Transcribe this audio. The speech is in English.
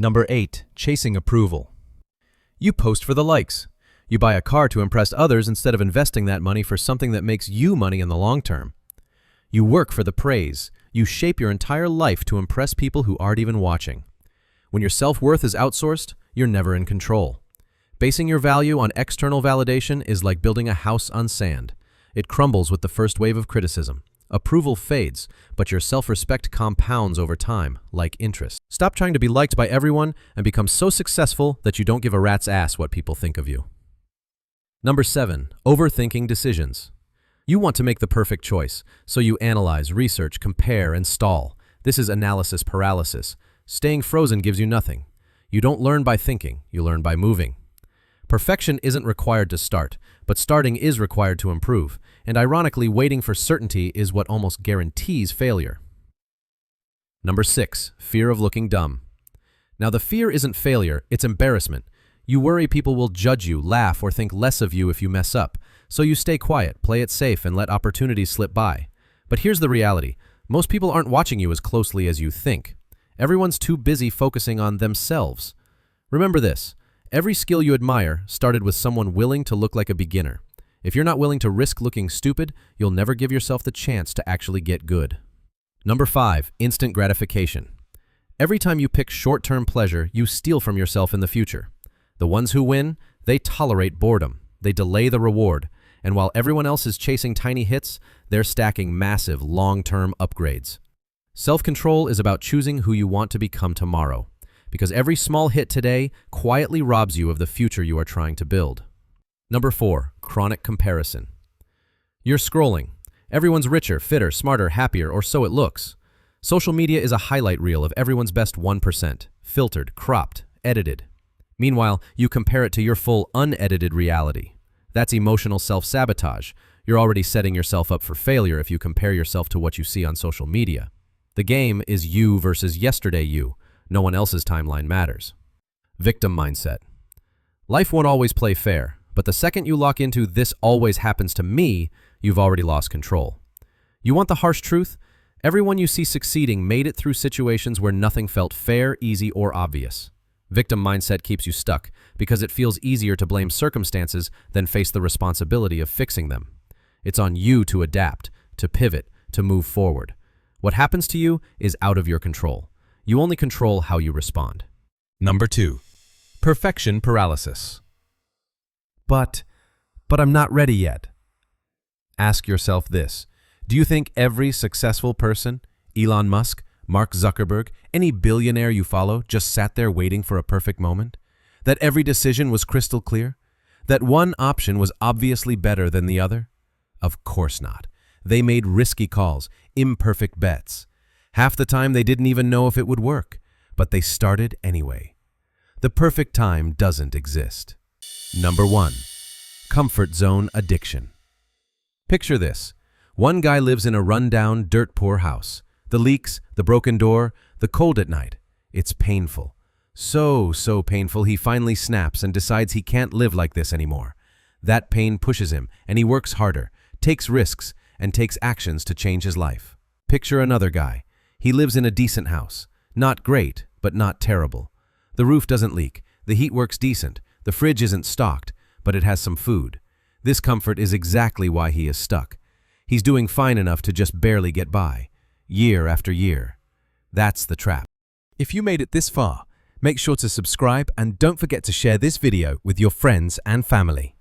Number 8. Chasing approval. You post for the likes. You buy a car to impress others instead of investing that money for something that makes you money in the long term. You work for the praise. You shape your entire life to impress people who aren't even watching. When your self-worth is outsourced, you're never in control. Basing your value on external validation is like building a house on sand. It crumbles with the first wave of criticism. Approval fades, but your self-respect compounds over time, like interest. Stop trying to be liked by everyone and become so successful that you don't give a rat's ass what people think of you. Number 7. Overthinking decisions. You want to make the perfect choice, so you analyze, research, compare, and stall. This is analysis paralysis. Staying frozen gives you nothing. You don't learn by thinking, you learn by moving. Perfection isn't required to start, but starting is required to improve, and ironically, waiting for certainty is what almost guarantees failure. Number 6. Fear of looking dumb. Now, the fear isn't failure, it's embarrassment. You worry people will judge you, laugh, or think less of you if you mess up, so you stay quiet, play it safe, and let opportunities slip by. But here's the reality. Most people aren't watching you as closely as you think. Everyone's too busy focusing on themselves. Remember this. Every skill you admire started with someone willing to look like a beginner. If you're not willing to risk looking stupid, you'll never give yourself the chance to actually get good. Number 5. Instant gratification. Every time you pick short-term pleasure, you steal from yourself in the future. The ones who win, they tolerate boredom. They delay the reward. And while everyone else is chasing tiny hits, they're stacking massive, long-term upgrades. Self-control is about choosing who you want to become tomorrow, because every small hit today quietly robs you of the future you are trying to build. Number 4. Chronic comparison. You're scrolling. Everyone's richer, fitter, smarter, happier, or so it looks. Social media is a highlight reel of everyone's best 1%, filtered, cropped, edited. Meanwhile, you compare it to your full, unedited reality. That's emotional self-sabotage. You're already setting yourself up for failure if you compare yourself to what you see on social media. The game is you versus yesterday you. No one else's timeline matters. Victim mindset. Life won't always play fair, but the second you lock into "this always happens to me," you've already lost control. You want the harsh truth? Everyone you see succeeding made it through situations where nothing felt fair, easy, or obvious. Victim mindset keeps you stuck because it feels easier to blame circumstances than face the responsibility of fixing them. It's on you to adapt, to pivot, to move forward. What happens to you is out of your control. You only control how you respond. Number 2. Perfection paralysis. But I'm not ready yet. Ask yourself this. Do you think every successful person, Elon Musk, Mark Zuckerberg, any billionaire you follow, just sat there waiting for a perfect moment? That every decision was crystal clear? That one option was obviously better than the other? Of course not. They made risky calls, imperfect bets. Half the time they didn't even know if it would work, but they started anyway. The perfect time doesn't exist. Number 1. Comfort zone addiction. Picture this. One guy lives in a rundown, dirt-poor house. The leaks, the broken door, the cold at night. It's painful. So painful he finally snaps and decides he can't live like this anymore. That pain pushes him, and he works harder, takes risks, and takes actions to change his life. Picture another guy. He lives in a decent house. Not great, but not terrible. The roof doesn't leak. The heat works decent. The fridge isn't stocked, but it has some food. This comfort is exactly why he is stuck. He's doing fine enough to just barely get by, year after year. That's the trap. If you made it this far, make sure to subscribe and don't forget to share this video with your friends and family.